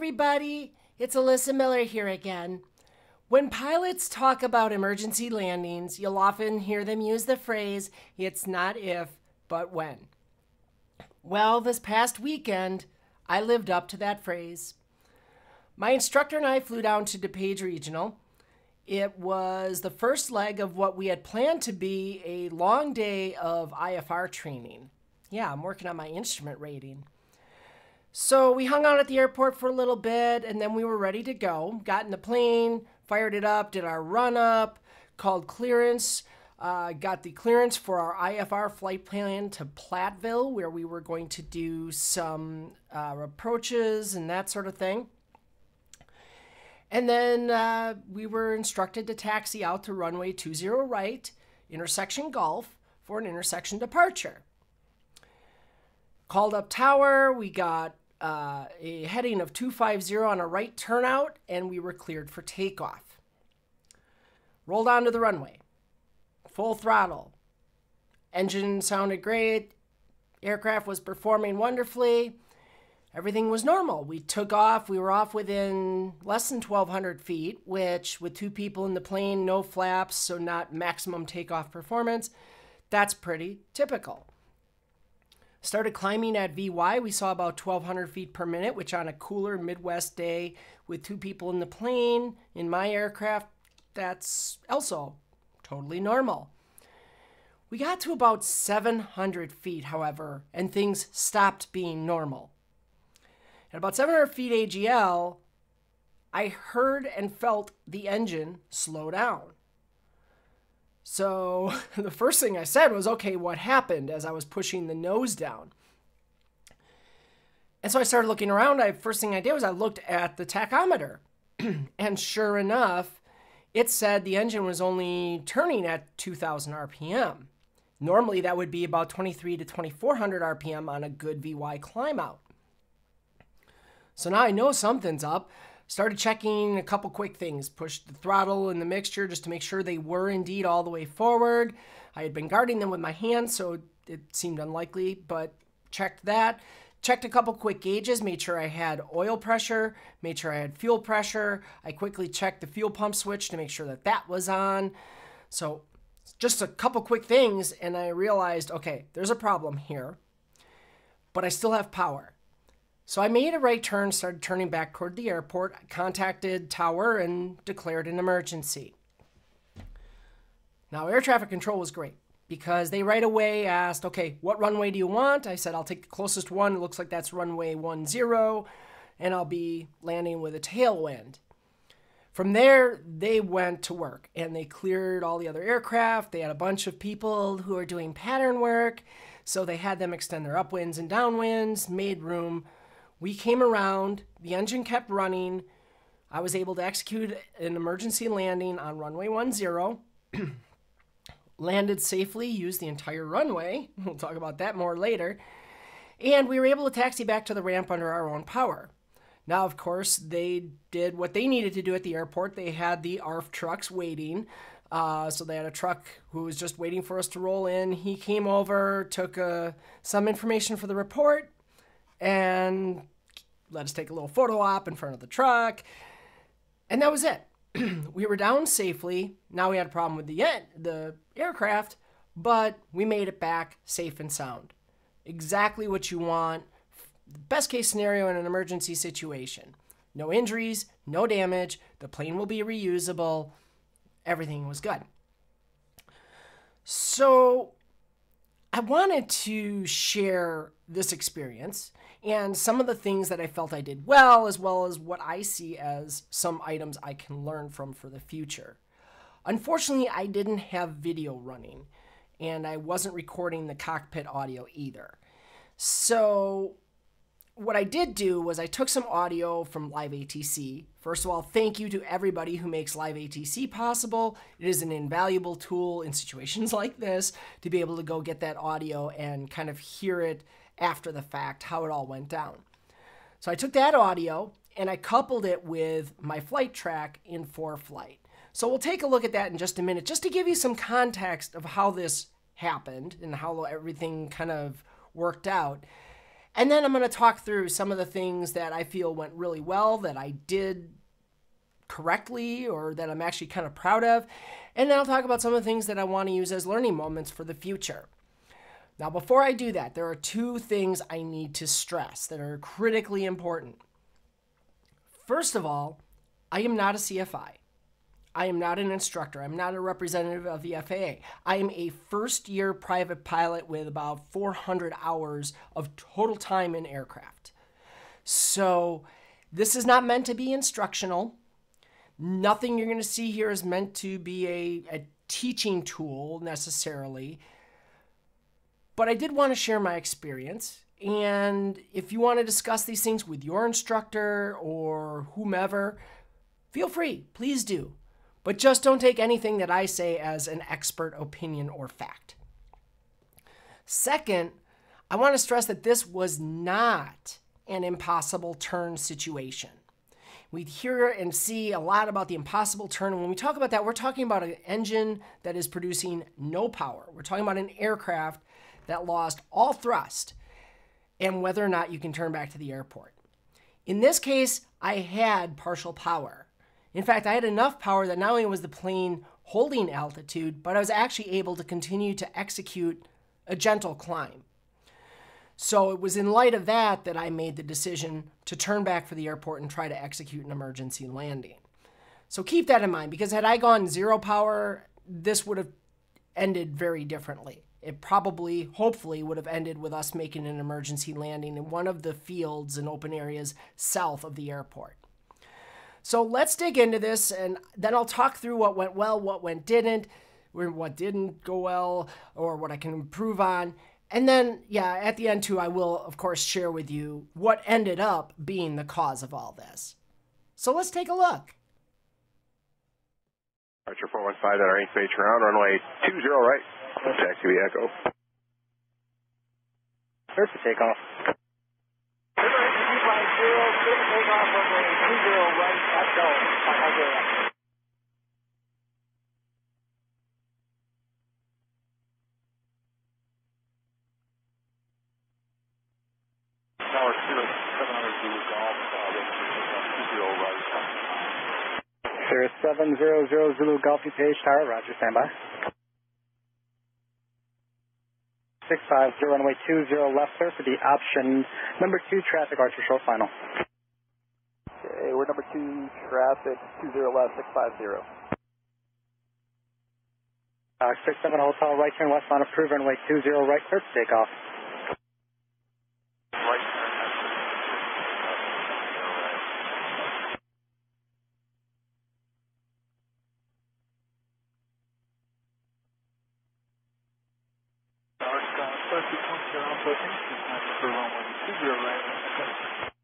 everybody, it's Alyssa Miller here again. When pilots talk about emergency landings, you'll often hear them use the phrase, it's not if, but when. Well, this past weekend, I lived up to that phrase. My instructor and I flew down to DuPage Regional. It was the first leg of what we had planned to be a long day of IFR training. Yeah, I'm working on my instrument rating. So we hung out at the airport for a little bit, and then we were ready to go. Got in the plane, fired it up, did our run-up, called clearance, got the clearance for our IFR flight plan to Platteville, where we were going to do some approaches and that sort of thing. And then we were instructed to taxi out to runway 20 right, intersection Gulf, for an intersection departure. Called up tower, we got a heading of 250 on a right turnout, and we were cleared for takeoff. Rolled onto the runway, full throttle. Engine sounded great, aircraft was performing wonderfully, everything was normal. We took off, we were off within less than 1,200 feet, which with two people in the plane, no flaps, so not maximum takeoff performance, that's pretty typical. Started climbing at VY. We saw about 1,200 feet per minute, which on a cooler Midwest day with two people in the plane, in my aircraft, that's also totally normal. We got to about 700 feet, however, and things stopped being normal. At about 700 feet AGL, I heard and felt the engine slow down. So the first thing I said was, okay, what happened, as I was pushing the nose down? And so I started looking around. First thing I did was I looked at the tachometer. And sure enough, it said the engine was only turning at 2,000 RPM. Normally that would be about 23 to 2,400 RPM on a good VY climb out. So now I know something's up. Started checking a couple quick things. Pushed the throttle and the mixture just to make sure they were indeed all the way forward. I had been guarding them with my hands, so it seemed unlikely, but checked that. Checked a couple quick gauges, made sure I had oil pressure, made sure I had fuel pressure. I quickly checked the fuel pump switch to make sure that that was on. So just a couple quick things, and I realized, okay, there's a problem here, but I still have power. So I made a right turn, started turning back toward the airport, contacted tower, and declared an emergency. Now, air traffic control was great because they right away asked, okay, what runway do you want? I said, I'll take the closest one. It looks like that's runway 10, and I'll be landing with a tailwind. From there, they went to work, and they cleared all the other aircraft. They had a bunch of people who are doing pattern work, so they had them extend their upwinds and downwinds, made room. We came around, the engine kept running. I was able to execute an emergency landing on runway 10. Landed safely, used the entire runway. We'll talk about that more later. And we were able to taxi back to the ramp under our own power. Now, of course, they did what they needed to do at the airport. They had the ARF trucks waiting. So they had a truck who was just waiting for us to roll in. He came over, took some information for the report, and let us take a little photo op in front of the truck. And that was it. We were down safely. Now we had a problem with the aircraft, but we made it back safe and sound. Exactly what you want. Best case scenario in an emergency situation. No injuries, no damage. The plane will be reusable. Everything was good. So I wanted to share this experience and some of the things that I felt I did well as what I see as some items I can learn from for the future. Unfortunately, I didn't have video running, and I wasn't recording the cockpit audio either. So what I did do was I took some audio from LiveATC. First of all, thank you to everybody who makes LiveATC possible. It is an invaluable tool in situations like this to be able to go get that audio and kind of hear it after the fact, how it all went down. So I took that audio and I coupled it with my flight track in ForeFlight. So we'll take a look at that in just a minute, just to give you some context of how this happened and how everything kind of worked out. And then I'm going to talk through some of the things that I feel went really well, that I did correctly, or that I'm actually kind of proud of. And then I'll talk about some of the things that I want to use as learning moments for the future. Now, before I do that, there are two things I need to stress that are critically important. First of all, I am not a CFI. I am not an instructor. I'm not a representative of the FAA. I am a first-year private pilot with about 400 hours of total time in aircraft. So this is not meant to be instructional. Nothing you're going to see here is meant to be a teaching tool necessarily. But I did want to share my experience. And if you want to discuss these things with your instructor or whomever, feel free, please do. But just don't take anything that I say as an expert opinion or fact. Second, I want to stress that this was not an impossible turn situation. We hear and see a lot about the impossible turn. And when we talk about that, we're talking about an engine that is producing no power. We're talking about an aircraft that lost all thrust and whether or not you can turn back to the airport. In this case, I had partial power. In fact, I had enough power that not only was the plane holding altitude, but I was actually able to continue to execute a gentle climb. So it was in light of that that I made the decision to turn back for the airport and try to execute an emergency landing. So keep that in mind, because had I gone zero power, this would have ended very differently. It probably, hopefully, would have ended with us making an emergency landing in one of the fields and open areas south of the airport. So let's dig into this, and then I'll talk through what went well, what didn't go well, or what I can improve on. And then, at the end too, I will, of course, share with you what ended up being the cause of all this. So let's take a look. Archer 415, that our base around, runway 20 right. Taxi Echo. Clear for takeoff. Tower 700 Zulu Golf, 20 right. Sirius 700 Zulu Golf, DuPage Tower, roger, standby. 650, runway 20 left, sir, for the option number 2 traffic, Archer short final. Okay, we're number 2 traffic, 20 left, 650. 67 hotel, right turn westbound, approved, runway 20 right, clear for takeoff. Right turn.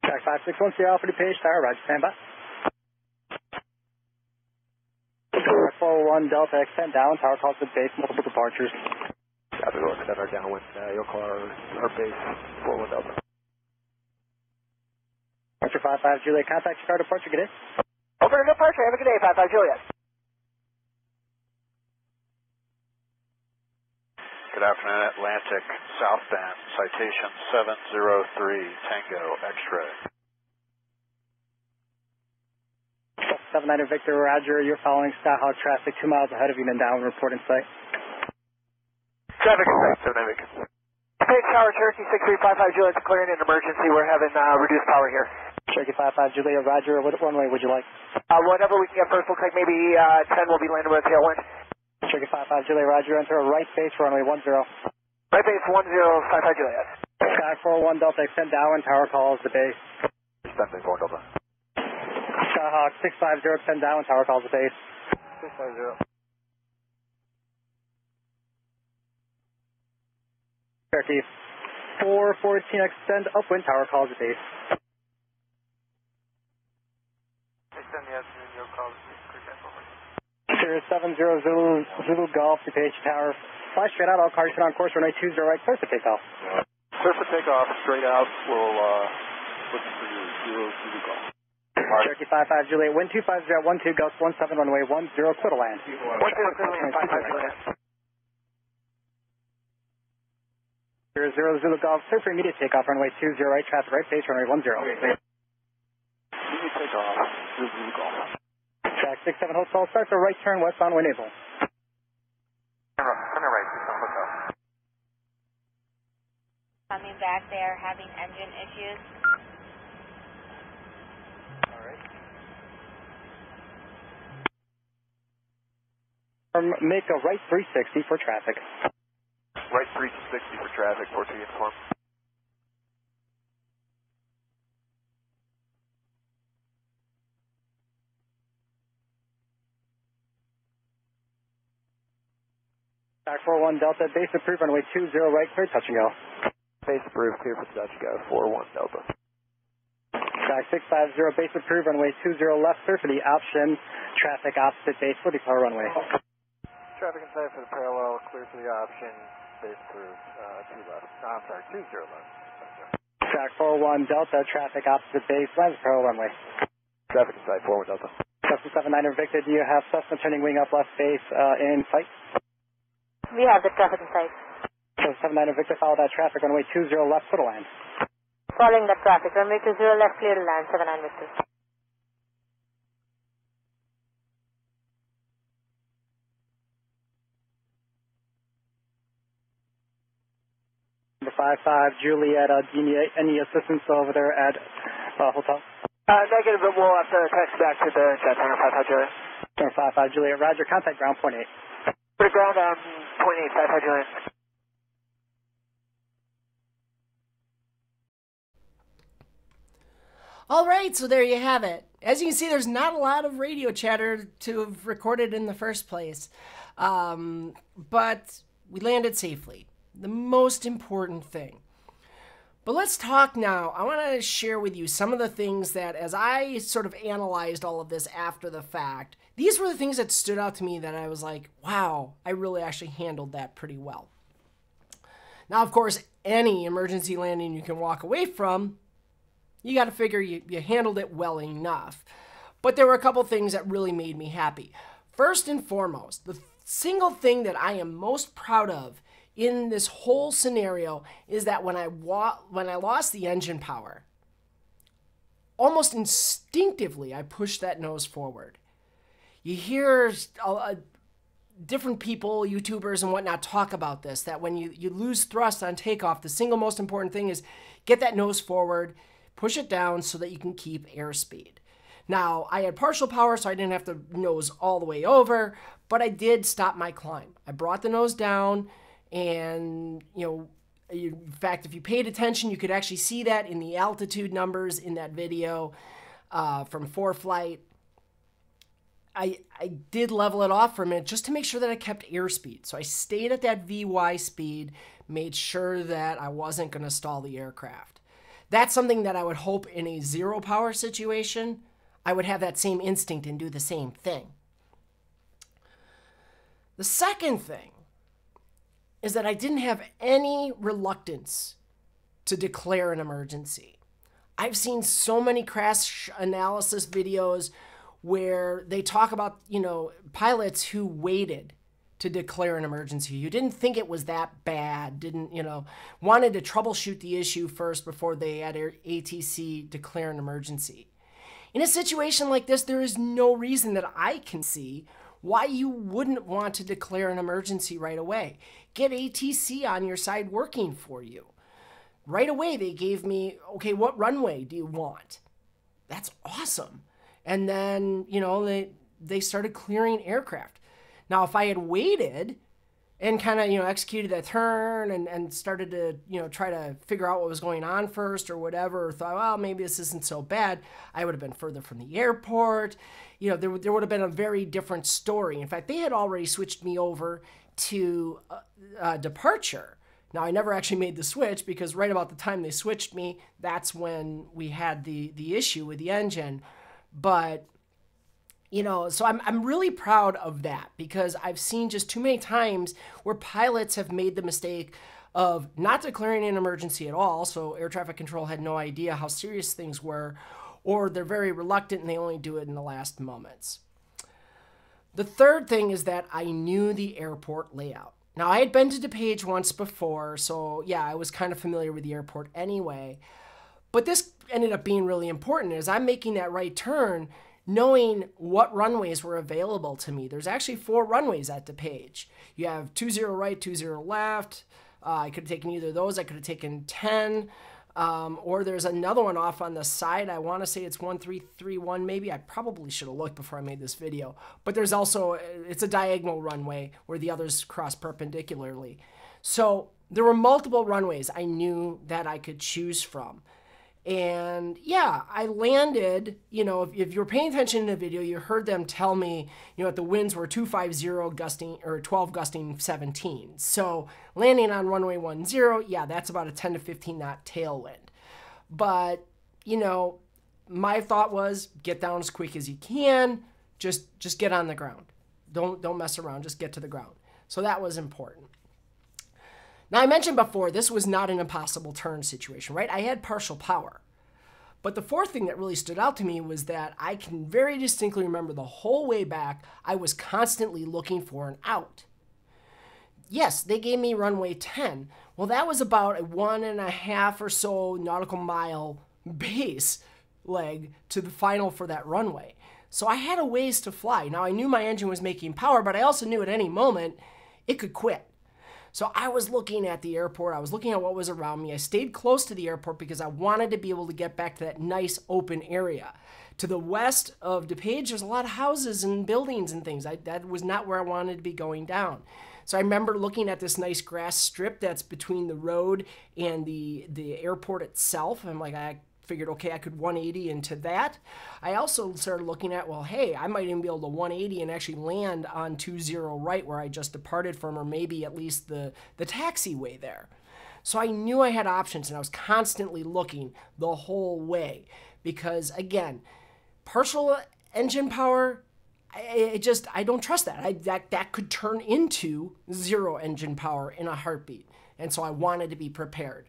Track 5610 Alpha DuPage Tower, roger, standby. 401 Delta, extend down, tower calls to base, multiple departures. Copy, we'll extend our downwind. You'll call our base, 401 Delta. Archer 55 Juliet, contact your car departure, get in. Over to departure, have a good day, 55 Juliet. Good afternoon, Atlantic, southbound, citation 703, Tango, X-ray. 79 Victor, roger, you're following Skyhawk traffic 2 miles ahead of you, then down, report in sight. Traffic in sight, 79 Victor. Page Tower, Cherokee 6355 Juliet, declaring an emergency. We're having reduced power here. Cherokee 55 Juliet, roger, what runway would you like? Whatever we can get first, looks like maybe 10 will be landing with a tailwind. Cherokee 55 Juliet, roger, enter a right base, runway 10. Right base 1055 Juliet. Sky 401 Delta, extend down, tower calls the base. Extending 4 Delta. Skyhawk 650, extend down, tower calls the base. 650. Cherokee 414, extend upwind, tower calls the base. Extend the afternoon, you'll call the Sirius 70 Zulu Golf, DuPage Tower. Fly straight out, all cars sit on course, runway 20 right, clear for takeoff. Clear for takeoff, straight out, we'll look for you, Zulu Golf. Cherokee 55 Juliet, wind 250 at 12, gust 17, runway 10, clear to land. 10, clear land, 55 Juliet. 0 Zulu Golf, clear for immediate takeoff, runway 20 right, traffic right, base runway 10. Immediate takeoff, Zulu Golf. Track 67 Hotel, start the right turn westbound when able. Turn right, hotel. Coming back, they are having engine issues. Make a right 360 for traffic. Right 360 for traffic, 14 inform. Track 41 Delta, base approved, runway 20 right, clear, touch and go. Base approved, clear for touch, go, 41 Delta. Track 650, base approved, runway 20 left, clear for the option, traffic opposite base for declare runway. Traffic inside for the parallel, clear for the option, base approved, 2 left. No, I'm sorry, 20 left. Track 41 Delta, traffic opposite base, lands parallel runway. Traffic inside, 41 Delta. Cessna 79 Victor, do you have Cessna turning wing up left base in sight? We have the traffic in sight. Cessna 79 Victor, follow that traffic, runway 20 left, clear to land. Following the traffic, runway 20 left, clear to land, 79 Victor. Number 55 Juliet, do you need any assistance over there at hotel? Negative, but we'll have to text back to the jet center, 55 Juliet. Number 55 Juliet, roger, contact ground point 8. For ground, 0.8, 55 Juliet. All right, so there you have it. As you can see, there's not a lot of radio chatter to have recorded in the first place, but we landed safely. The most important thing. But let's talk now. I want to share with you some of the things that, as I sort of analyzed all of this after the fact, these were the things that stood out to me that I was like, wow, I really actually handled that pretty well. Now, of course, any emergency landing you can walk away from, you got to figure you handled it well enough. But there were a couple things that really made me happy. First and foremost, the single thing that I am most proud of in this whole scenario is that when I lost the engine power, almost instinctively I pushed that nose forward. You hear different people, YouTubers and whatnot, talk about this, that when you lose thrust on takeoff, the single most important thing is get that nose forward, push it down so that you can keep airspeed. Now, I had partial power, so I didn't have to nose all the way over, but I did stop my climb. I brought the nose down, and, in fact, if you paid attention, you could actually see that in the altitude numbers in that video from ForeFlight. I did level it off for a minute just to make sure that I kept airspeed. So I stayed at that VY speed, made sure that I wasn't going to stall the aircraft. That's something that I would hope in a zero power situation, I would have that same instinct and do the same thing. The second thing is that I didn't have any reluctance to declare an emergency. I've seen so many crash analysis videos where they talk about, pilots who waited to declare an emergency. You didn't think it was that bad, wanted to troubleshoot the issue first before they had ATC declare an emergency. In a situation like this, there is no reason that I can see why you wouldn't want to declare an emergency right away. Get ATC on your side working for you. Right away, they gave me, okay, what runway do you want? That's awesome. And then, they started clearing aircraft. Now, if I had waited and kind of, executed that turn and started to, try to figure out what was going on first or whatever, or thought, well, maybe this isn't so bad, I would have been further from the airport. There would have been a very different story. In fact, they had already switched me over to departure. Now, I never actually made the switch because right about the time they switched me, that's when we had the issue with the engine. But, so I'm really proud of that because I've seen just too many times where pilots have made the mistake of not declaring an emergency at all, so air traffic control had no idea how serious things were, or they're very reluctant and they only do it in the last moments. The third thing is that I knew the airport layout. Now, I had been to DuPage once before, so yeah, I was kind of familiar with the airport anyway. But this ended up being really important as I'm making that right turn, knowing what runways were available to me. There's actually 4 runways at DuPage. You have 20 right, 20 left. I could have taken either of those. I could have taken 10. Or there's another one off on the side. I want to say it's 1331 maybe. I probably should have looked before I made this video. But there's also, it's a diagonal runway where the others cross perpendicularly. So there were multiple runways I knew that I could choose from. And yeah, I landed, if you were paying attention in the video, you heard them tell me, that the winds were 250 gusting, or 12 gusting 17. So landing on runway 10, yeah, that's about a 10 to 15 knot tailwind. But, my thought was get down as quick as you can, just get on the ground. Don't mess around, just get to the ground. So that was important. Now, I mentioned before, this was not an impossible turn situation, right? I had partial power. But the fourth thing that really stood out to me was that I can very distinctly remember the whole way back, I was constantly looking for an out. Yes, they gave me runway 10. Well, that was about a 1.5 or so nautical mile base leg to the final for that runway. So I had a ways to fly. Now, I knew my engine was making power, but I also knew at any moment it could quit. So I was looking at the airport, I was looking at what was around me. I stayed close to the airport because I wanted to be able to get back to that nice open area. To the west of DuPage, there's a lot of houses and buildings and things. That was not where I wanted to be going down. So I remember looking at this nice grass strip that's between the road and the airport itself. I'm like, I figured, okay, I could 180 into that. I also started looking at, well, hey, I might even be able to 180 and actually land on 20 right where I just departed from, or maybe at least the taxiway there. So I knew I had options, and I was constantly looking the whole way because, again, partial engine power, I don't trust that. That could turn into 0 engine power in a heartbeat, and so I wanted to be prepared.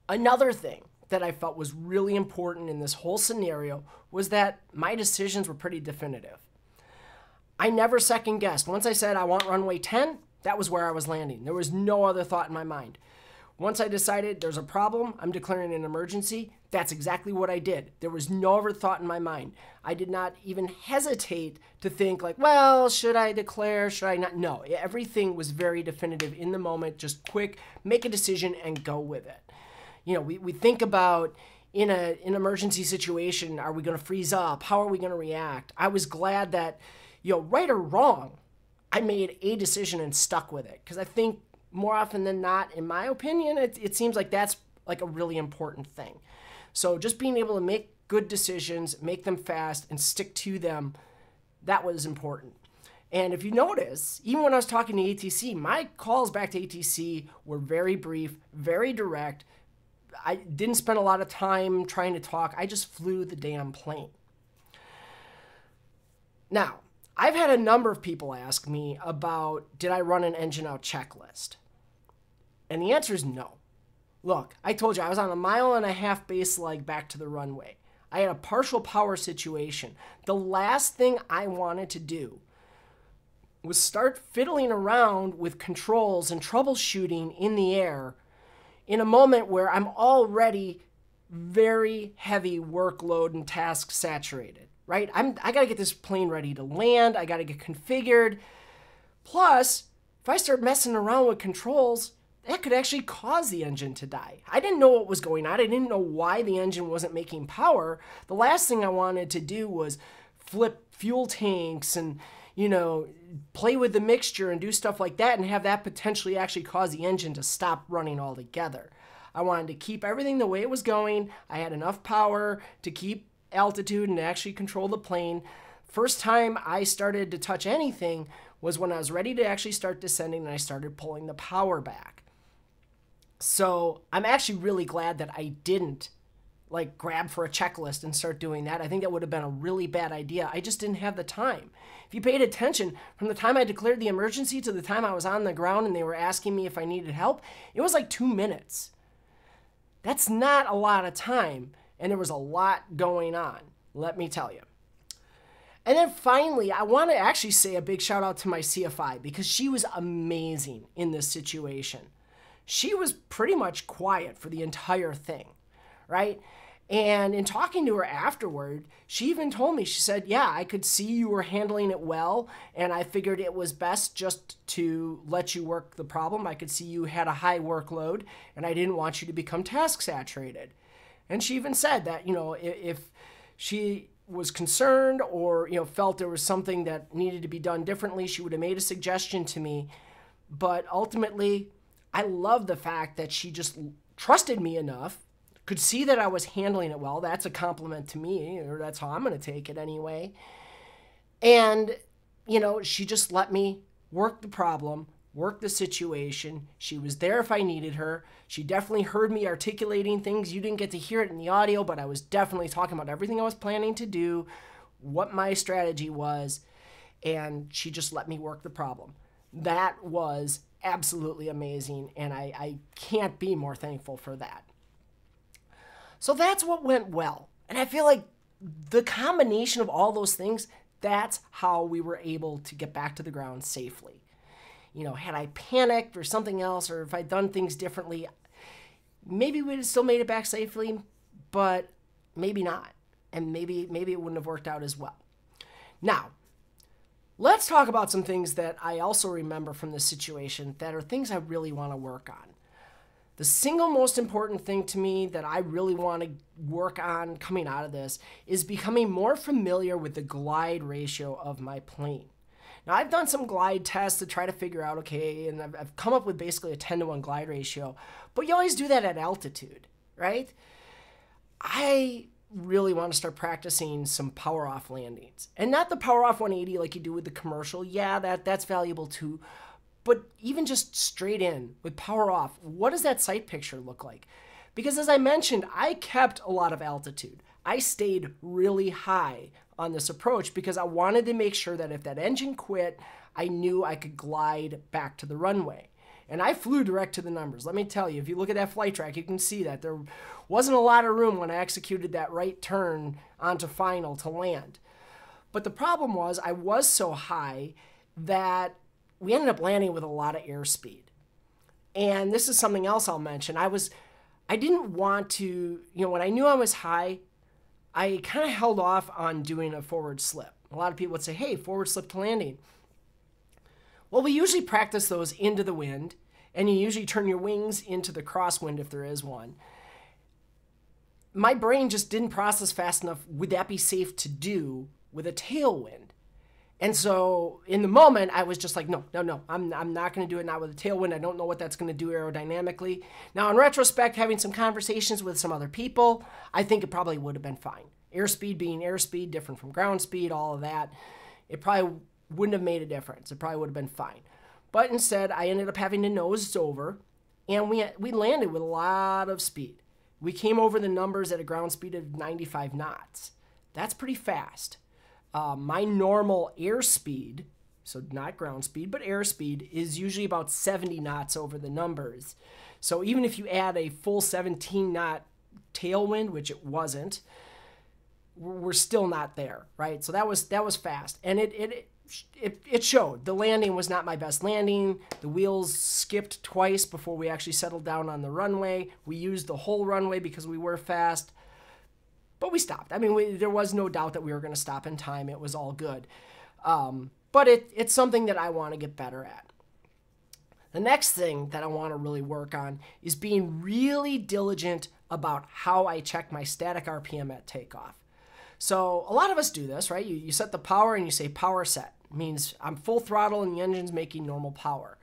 Another thing that I felt was really important in this whole scenario was that my decisions were pretty definitive. I never second guessed. Once I said I want runway 10, that was where I was landing. There was no other thought in my mind. Once I decided there's a problem, I'm declaring an emergency, that's exactly what I did. There was no other thought in my mind. I did not even hesitate to think like, well, should I declare, should I not? No, everything was very definitive in the moment, just quick, make a decision and go with it. We think about in an emergency situation, are we going to freeze up? How are we going to react? I was glad that, right or wrong, I made a decision and stuck with it. Because I think more often than not, in my opinion, it seems like that's like a really important thing. So just being able to make good decisions, make them fast, and stick to them, that was important. And if you notice, even when I was talking to ATC, my calls back to ATC were very brief, very direct. I didn't spend a lot of time trying to talk. I just flew the damn plane. Now, I've had a number of people ask me about, did I run an engine out checklist? And the answer is no. Look, I told you I was on a 1.5 mile base leg back to the runway. I had a partial power situation. The last thing I wanted to do was start fiddling around with controls and troubleshooting in the air in a moment where I'm already very heavy workload and task saturated, right? I gotta get this plane ready to land. I gotta get configured. Plus, if I start messing around with controls, that could actually cause the engine to die. I didn't know what was going on. I didn't know why the engine wasn't making power. The last thing I wanted to do was flip fuel tanks and, play with the mixture and do stuff like that and have that potentially actually cause the engine to stop running altogether. I wanted to keep everything the way it was going. I had enough power to keep altitude and actually control the plane. First time I started to touch anything was when I was ready to actually start descending and I started pulling the power back. So I'm actually really glad that I didn't grab for a checklist and start doing that. I think that would have been a really bad idea. I just didn't have the time. If you paid attention, from the time I declared the emergency to the time I was on the ground and they were asking me if I needed help, it was like 2 minutes. That's not a lot of time, and there was a lot going on, let me tell you. And then finally, I want to actually say a big shout out to my CFI because she was amazing in this situation. She was pretty much quiet for the entire thing, right? And in talking to her afterward, she even told me, she said, yeah, I could see you were handling it well, and I figured it was best just to let you work the problem. I could see you had a high workload, and I didn't want you to become task saturated. And she even said that, you know, if she was concerned or, you know, felt there was something that needed to be done differently, she would have made a suggestion to me. But ultimately, I love the fact that she just trusted me enough, could see that I was handling it well. That's a compliment to me, or that's how I'm going to take it anyway. And, you know, she just let me work the problem, work the situation. She was there if I needed her. She definitely heard me articulating things. You didn't get to hear it in the audio, but I was definitely talking about everything I was planning to do, what my strategy was, and she just let me work the problem. That was absolutely amazing, and I can't be more thankful for that. So that's what went well. And I feel like the combination of all those things, that's how we were able to get back to the ground safely. You know, had I panicked or something else, or if I'd done things differently, maybe we'd have still made it back safely, but maybe not. And maybe it wouldn't have worked out as well. Now, let's talk about some things that I also remember from this situation that are things I really want to work on. The single most important thing to me that I really want to work on coming out of this is becoming more familiar with the glide ratio of my plane. Now, I've done some glide tests to try to figure out, okay, and I've come up with basically a 10-to-1 glide ratio, but you always do that at altitude, right? I really want to start practicing some power off landings. And not the power off 180 like you do with the commercial. Yeah, that's valuable too. But even just straight in with power off, what does that sight picture look like? Because as I mentioned, I kept a lot of altitude. I stayed really high on this approach because I wanted to make sure that if that engine quit, I knew I could glide back to the runway. And I flew direct to the numbers. Let me tell you, if you look at that flight track, you can see that there wasn't a lot of room when I executed that right turn onto final to land. But the problem was I was so high that we ended up landing with a lot of airspeed. And this is something else I'll mention. I didn't want to, you know, when I knew I was high, I kind of held off on doing a forward slip. A lot of people would say, hey, forward slip to landing. Well, we usually practice those into the wind, and you usually turn your wings into the crosswind if there is one. My brain just didn't process fast enough, would that be safe to do with a tailwind? And so in the moment, I was just like, no, I'm not going to do it now with a tailwind. I don't know what that's going to do aerodynamically. Now, in retrospect, having some conversations with some other people, I think it probably would have been fine. Airspeed being airspeed, different from ground speed, all of that, it probably wouldn't have made a difference. It probably would have been fine. But instead, I ended up having to nose over, and we landed with a lot of speed. We came over the numbers at a ground speed of 95 knots. That's pretty fast. My normal airspeed, so not ground speed, but airspeed, is usually about 70 knots over the numbers. So even if you add a full 17-knot tailwind, which it wasn't, we're still not there, right? So that was fast, and it showed. The landing was not my best landing. The wheels skipped twice before we actually settled down on the runway. We used the whole runway because we were fast. But we stopped. I mean, there was no doubt that we were going to stop in time. It was all good. But it's something that I want to get better at. The next thing that I want to really work on is being really diligent about how I check my static RPM at takeoff. So a lot of us do this, right? You set the power and you say power set. It means I'm full throttle and the engine's making normal power.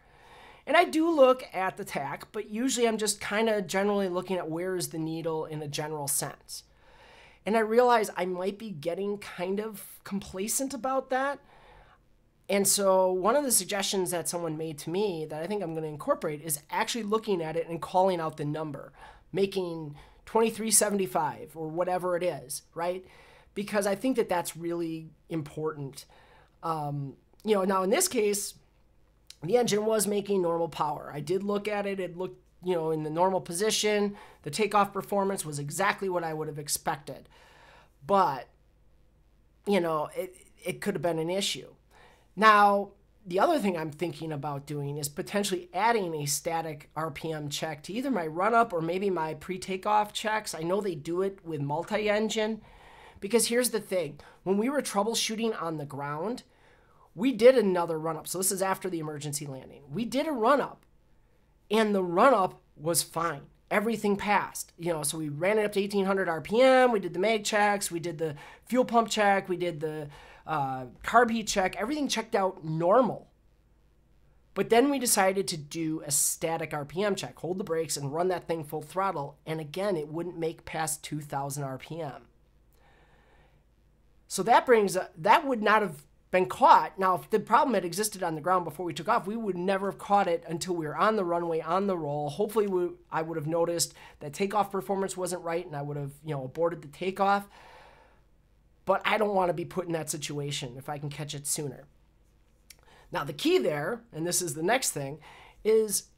And I do look at the tach, but usually I'm just kind of generally looking at where is the needle in a general sense. And I realize I might be getting kind of complacent about that. And so one of the suggestions that someone made to me that I think I'm going to incorporate is actually looking at it and calling out the number, making 2375 or whatever it is, right? Because I think that that's really important. You know, now in this case, the engine was making normal power. I did look at it. It looked, you know, in the normal position. The takeoff performance was exactly what I would have expected. But, you know, it could have been an issue. Now, the other thing I'm thinking about doing is potentially adding a static RPM check to either my run-up or maybe my pre-takeoff checks. I know they do it with multi-engine, because here's the thing. When we were troubleshooting on the ground, we did another run-up. So this is after the emergency landing. We did a run-up, and the run-up was fine. Everything passed. So we ran it up to 1800 RPM. We did the mag checks. We did the fuel pump check. We did the carb heat check. Everything checked out normal. But then we decided to do a static RPM check, hold the brakes and run that thing full throttle. And again, it wouldn't make past 2000 RPM. So that would not have been caught. Now, if the problem had existed on the ground before we took off, we would never have caught it until we were on the runway, on the roll. Hopefully, I would have noticed that takeoff performance wasn't right, and I would have, aborted the takeoff. But I don't want to be put in that situation if I can catch it sooner. Now, the key there, and this is the next thing, is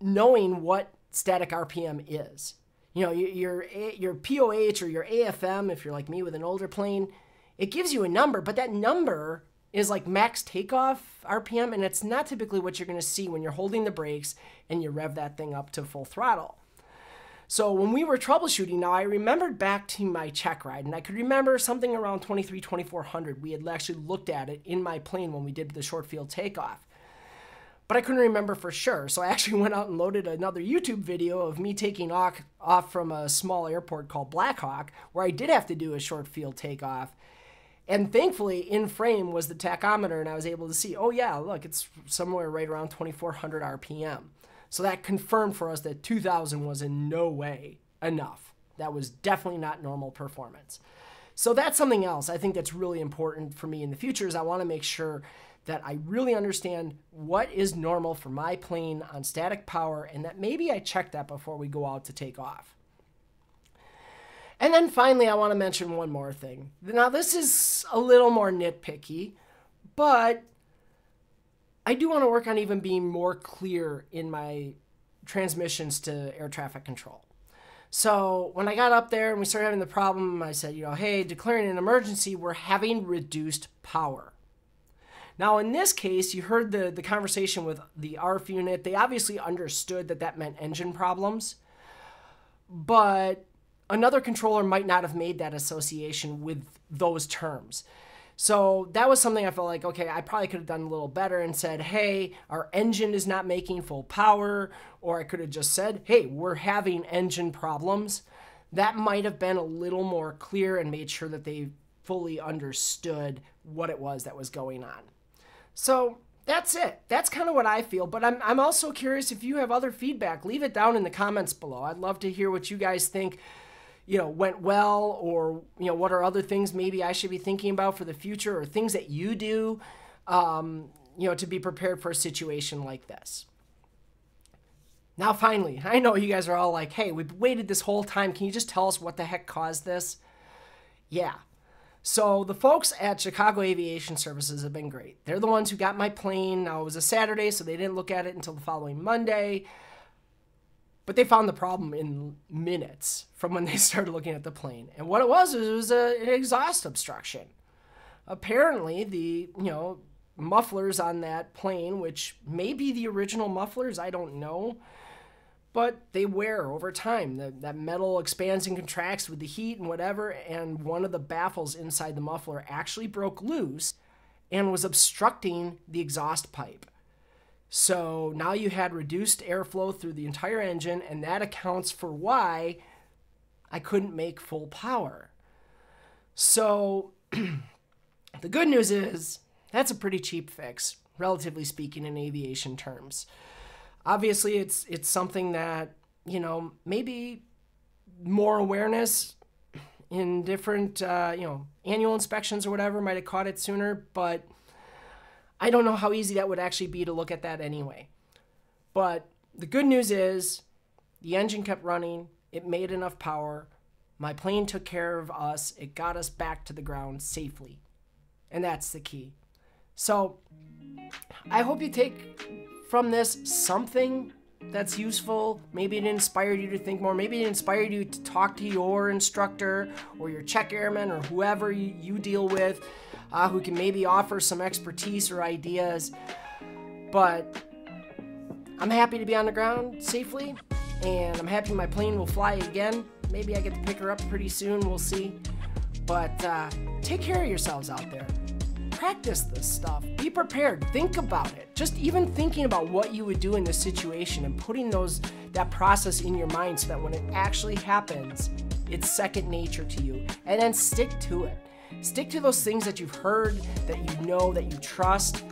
knowing what static RPM is. Your POH or your AFM, if you're like me with an older plane, it gives you a number, but that number is like max takeoff RPM, and it's not typically what you're going to see when you're holding the brakes and you rev that thing up to full throttle. So when we were troubleshooting, now I remembered back to my check ride, and I could remember something around 2400. We had actually looked at it in my plane when we did the short field takeoff. But I couldn't remember for sure, so I actually went out and loaded another YouTube video of me taking off from a small airport called Black Hawk, where I did have to do a short field takeoff. And thankfully, in frame was the tachometer, and I was able to see, oh yeah, look, it's somewhere right around 2400 RPM. So that confirmed for us that 2000 was in no way enough. That was definitely not normal performance. So that's something else I think that's really important for me in the future, is I want to make sure that I really understand what is normal for my plane on static power, and that maybe I check that before we go out to take off. And then finally, I want to mention one more thing. Now, this is a little more nitpicky, but I do want to work on even being more clear in my transmissions to air traffic control. So when I got up there and we started having the problem, I said, hey, declaring an emergency, we're having reduced power. Now, in this case, you heard the conversation with the ARF unit. They obviously understood that that meant engine problems, but another controller might not have made that association with those terms. So that was something I felt like, okay, I probably could have done a little better and said, hey, our engine is not making full power, or I could have just said, hey, we're having engine problems. That might have been a little more clear and made sure that they fully understood what it was that was going on. So that's it. That's kind of what I feel, but I'm also curious if you have other feedback. Leave it down in the comments below. I'd love to hear what you guys think went well, or, what are other things maybe I should be thinking about for the future, or things that you do, to be prepared for a situation like this. Now, finally, I know you guys are all like, hey, we've waited this whole time. Can you just tell us what the heck caused this? Yeah. So the folks at Chicago Aviation Services have been great. They're the ones who got my plane. Now, it was a Saturday, so they didn't look at it until the following Monday. But they found the problem in minutes from when they started looking at the plane. And what it was an exhaust obstruction. Apparently, the mufflers on that plane, which may be the original mufflers, I don't know, but they wear over time. That metal expands and contracts with the heat and whatever, and one of the baffles inside the muffler actually broke loose and was obstructing the exhaust pipe. So now you had reduced airflow through the entire engine, and that accounts for why I couldn't make full power. So the good news is that's a pretty cheap fix, relatively speaking, in aviation terms. Obviously, it's something that, maybe more awareness in different, annual inspections or whatever might have caught it sooner, but I don't know how easy that would actually be to look at that anyway. But the good news is the engine kept running. It made enough power. My plane took care of us. It got us back to the ground safely. And that's the key. So I hope you take from this something that's useful. Maybe it inspired you to think more. Maybe it inspired you to talk to your instructor or your check airman or whoever you deal with. who can maybe offer some expertise or ideas. But I'm happy to be on the ground safely, and I'm happy my plane will fly again. Maybe I get to pick her up pretty soon, we'll see. But take care of yourselves out there. Practice this stuff. Be prepared. Think about it. Just even thinking about what you would do in this situation and putting that process in your mind so that when it actually happens, it's second nature to you. And then stick to it. Stick to those things that you've heard, that you know, that you trust.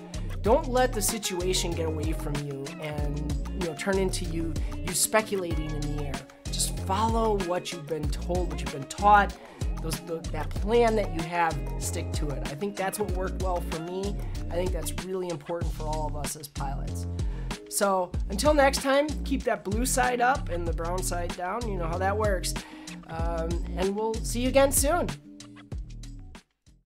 Don't let the situation get away from you and turn into you speculating in the air. Just follow what you've been told, what you've been taught. That plan that you have, stick to it. I think that's what worked well for me. I think that's really important for all of us as pilots. So until next time, keep that blue side up and the brown side down. You know how that works. And we'll see you again soon.